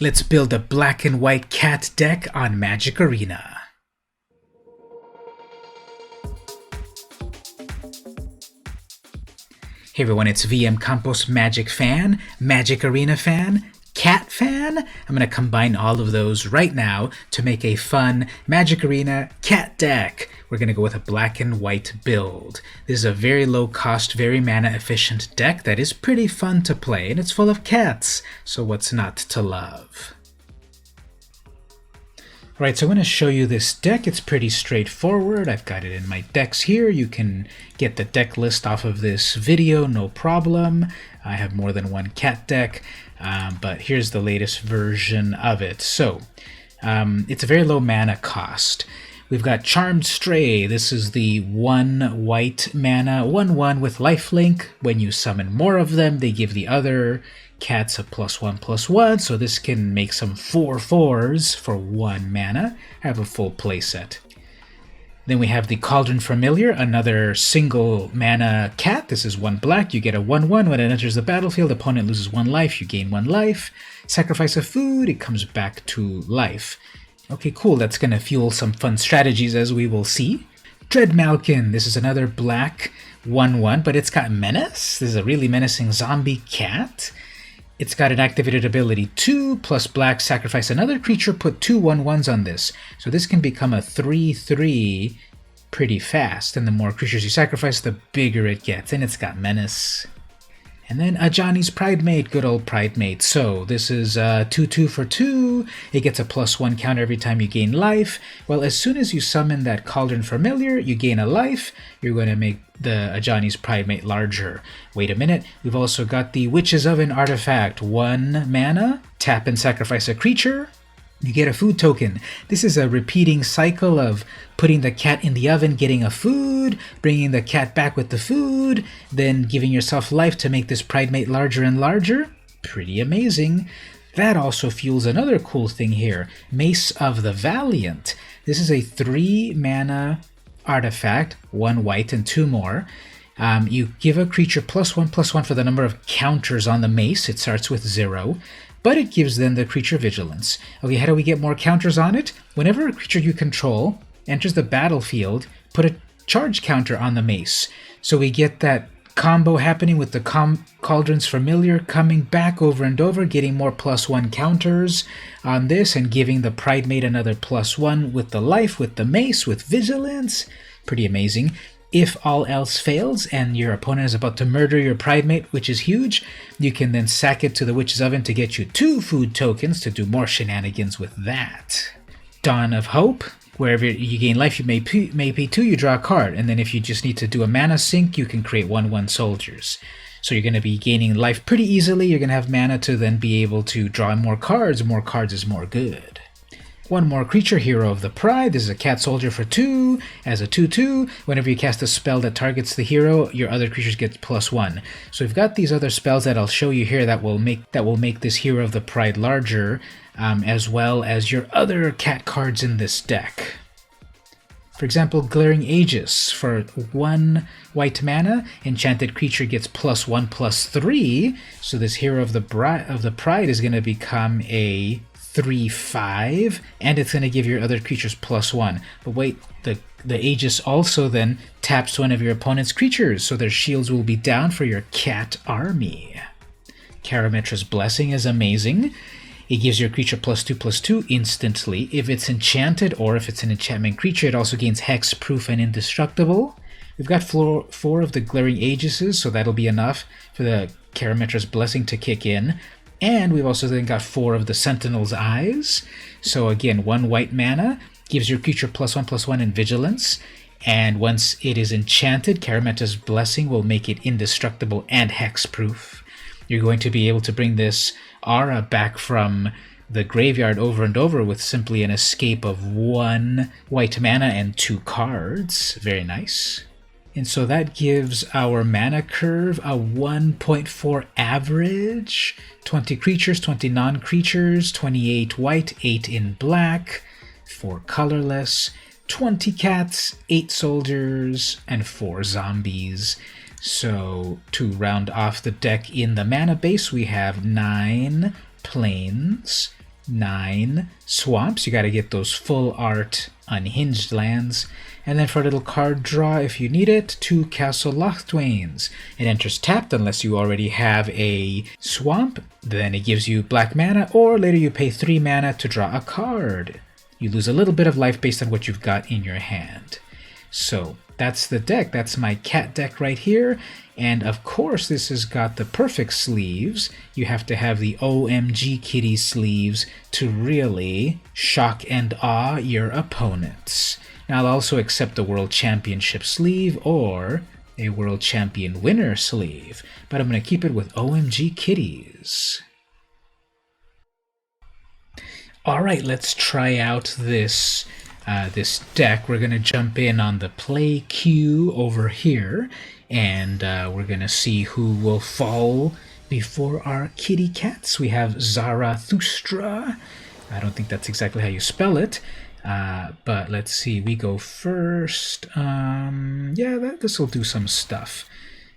Let's build a black and white cat deck on Magic Arena. Hey everyone, it's VM Campos Magic fan, Magic Arena fan, cat fan. I'm going to combine all of those right now to make a fun Magic Arena cat deck. We're going to go with a black and white build. This is a very low cost, very mana efficient deck that is pretty fun to play, and it's full of cats, so what's not to love? Alright, so I'm going to show you this deck. It's pretty straightforward. I've got it in my decks here. You can get the deck list off of this video, no problem. I have more than one cat deck, but here's the latest version of it. So, it's a very low mana cost. We've got Charmed Stray. This is the 1 white mana, 1/1 with lifelink. When you summon more of them, they give the other cats a +1/+1, so this can make some 4/4s for 1 mana. I have a full playset. Then we have the Cauldron Familiar, another single mana cat. This is 1 black. You get a 1/1. When it enters the battlefield, opponent loses 1 life. You gain 1 life. Sacrifice a food. It comes back to life. Okay, cool. That's going to fuel some fun strategies, as we will see. Dread Malkin. This is another black 1/1, but it's got menace. This is a really menacing zombie cat. It's got an activated ability 2 plus black, sacrifice another creature, put 2 1/1s on this. So this can become a 3/3 pretty fast, and the more creatures you sacrifice, the bigger it gets, and it's got menace. And then Ajani's Pridemate, good old Pridemate. So this is 2/2 for 2. It gets a +1 counter every time you gain life. Well, as soon as you summon that Cauldron Familiar, you gain a life. You're going to make the Ajani's Pridemate larger. Wait a minute, we've also got the Witch's Oven artifact. 1 mana, tap and sacrifice a creature. You get a food token. This is a repeating cycle of putting the cat in the oven, getting a food, bringing the cat back with the food, then giving yourself life to make this Pridemate larger and larger. Pretty amazing. That also fuels another cool thing here. Mace of the Valiant. This is a 3 mana artifact, 1 white and 2 more. You give a creature +1/+1 for the number of counters on the mace. It starts with 0. But it gives then the creature vigilance. Okay, how do we get more counters on it? Whenever a creature you control enters the battlefield, put a charge counter on the mace. So we get that combo happening with the Cauldron's Familiar coming back over and over, getting more +1 counters on this, and giving the Pridemate another +1 with the life, with the mace, with vigilance. Pretty amazing. If all else fails and your opponent is about to murder your Pridemate, which is huge, you can then sack it to the Witch's Oven to get you 2 food tokens to do more shenanigans with that. Dawn of Hope. Wherever you gain life, you may pay 2, you draw a card. And then if you just need to do a mana sink, you can create 1/1 soldiers. So you're going to be gaining life pretty easily. You're going to have mana to then be able to draw more cards. More cards is more good. 1 more creature, Hero of the Pride. This is a cat soldier for 2. As a 2/2, whenever you cast a spell that targets the hero, your other creatures get +1. So we've got these other spells that I'll show you here that will make this Hero of the Pride larger, as well as your other cat cards in this deck. For example, Glaring Aegis. For 1 white mana, enchanted creature gets +1/+3. So this Hero of the Pride is going to become a 3/5, and it's going to give your other creatures +1. But wait, the Aegis also then taps one of your opponent's creatures, so their shields will be down for your cat army. Karametra's Blessing is amazing. It gives your creature +2/+2 instantly. If it's enchanted or if it's an enchantment creature, it also gains hexproof and indestructible. We've got 4 of the Glaring Aegises, so that'll be enough for the Karametra's Blessing to kick in. And we've also then got 4 of the Sentinel's Eyes. So again, 1 white mana gives your creature +1/+1 in vigilance. And once it is enchanted, Karametra's Blessing will make it indestructible and hexproof. You're going to be able to bring this aura back from the graveyard over and over with simply an escape of 1 white mana and 2 cards. Very nice. And so that gives our mana curve a 1.4 average. 20 creatures, 20 non-creatures, 28 white, 8 in black, 4 colorless, 20 cats, 8 soldiers, and 4 zombies. So to round off the deck in the mana base, we have 9 plains, 9 swamps. You got to get those full art unhinged lands. And then for a little card draw, if you need it, 2 Castle Lochthwains. It enters tapped unless you already have a swamp. Then it gives you black mana, or later you pay 3 mana to draw a card. You lose a little bit of life based on what you've got in your hand. So that's the deck. That's my cat deck right here. And of course, this has got the perfect sleeves. You have to have the OMG Kitty sleeves to really shock and awe your opponents. Now, I'll also accept the World Championship sleeve or a World Champion Winner sleeve, but I'm going to keep it with OMG Kitties. Alright, let's try out this deck. We're going to jump in on the play queue over here, and we're going to see who will fall before our kitty cats. We have Zarathustra. I don't think that's exactly how you spell it, but let's see. We go first. Yeah, this will do some stuff.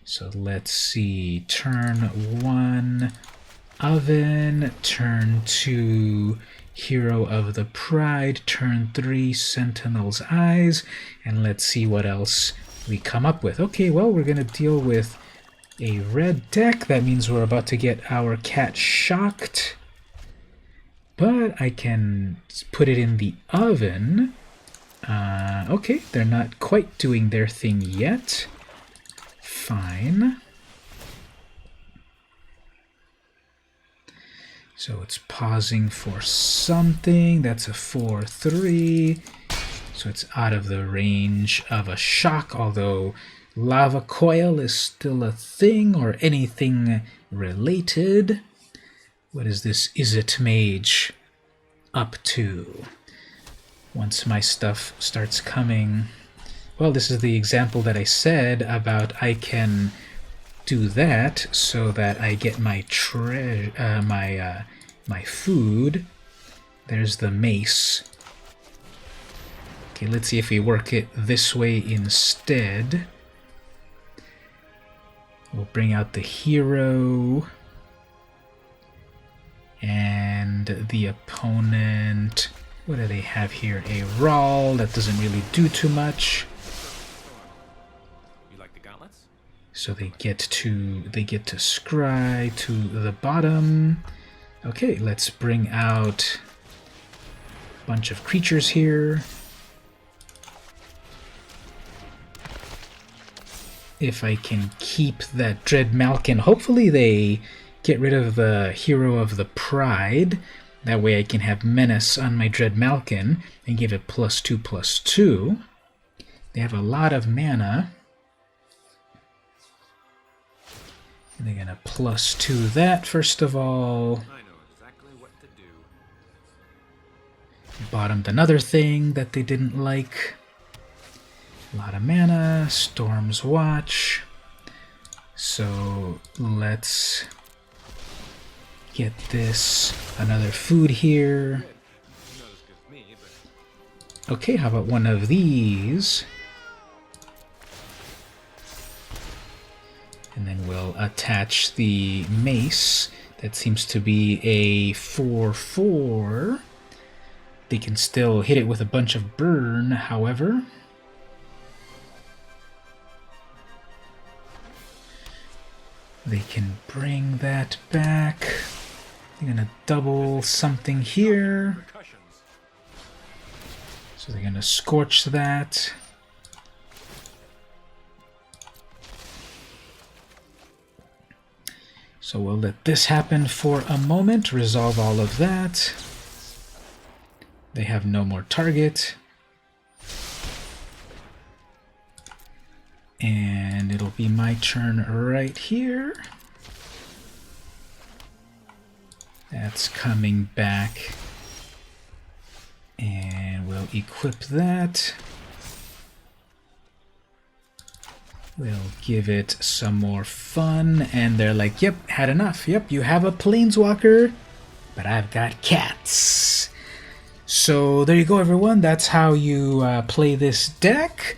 So let's see. Turn 1, Oven. Turn 2, Hero of the Pride. Turn 3, Sentinel's Eyes. And let's see what else we come up with. Okay, well, we're going to deal with a red deck. That means we're about to get our cat shocked. But I can put it in the oven. Okay, they're not quite doing their thing yet. Fine. So it's pausing for something. That's a 4/3. So it's out of the range of a shock, although Lava Coil is still a thing or anything related. What is this Izzet Mage up to? Once my stuff starts coming... Well, this is the example that I said about I can do that so that I get my my food. There's the mace. Okay, let's see if we work it this way instead. We'll bring out the hero. And the opponent... What do they have here? A Rawl. That doesn't really do too much. You like the gauntlets? So they get to scry to the bottom. Okay, let's bring out a bunch of creatures here. If I can keep that Dread Malkin, hopefully they get rid of the Hero of the Pride. That way I can have Menace on my Dread Malkin and give it +2/+2. They have a lot of mana. And they're going to +2 that, first of all. I know exactly what to do. Bottomed another thing that they didn't like. A lot of mana, Storm's Watch. So let's get this, another food here. Okay, how about one of these? And then we'll attach the mace. That seems to be a 4/4. They can still hit it with a bunch of burn, however. They can bring that back. They're gonna double something here. So they're gonna scorch that. So we'll let this happen for a moment, resolve all of that. They have no more target. And it'll be my turn right here. That's coming back. And we'll equip that. We'll give it some more fun. And they're like, yep, had enough. Yep, you have a planeswalker, but I've got cats. So there you go, everyone. That's how you play this deck.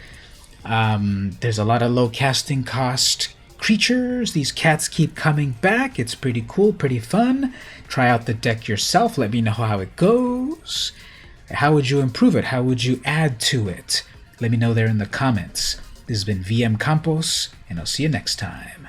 There's a lot of low casting cost creatures. These cats keep coming back. It's pretty cool, pretty fun. Try out the deck yourself. Let me know how it goes. How would you improve it? How would you add to it? Let me know there in the comments. This has been VM Campos, and I'll see you next time.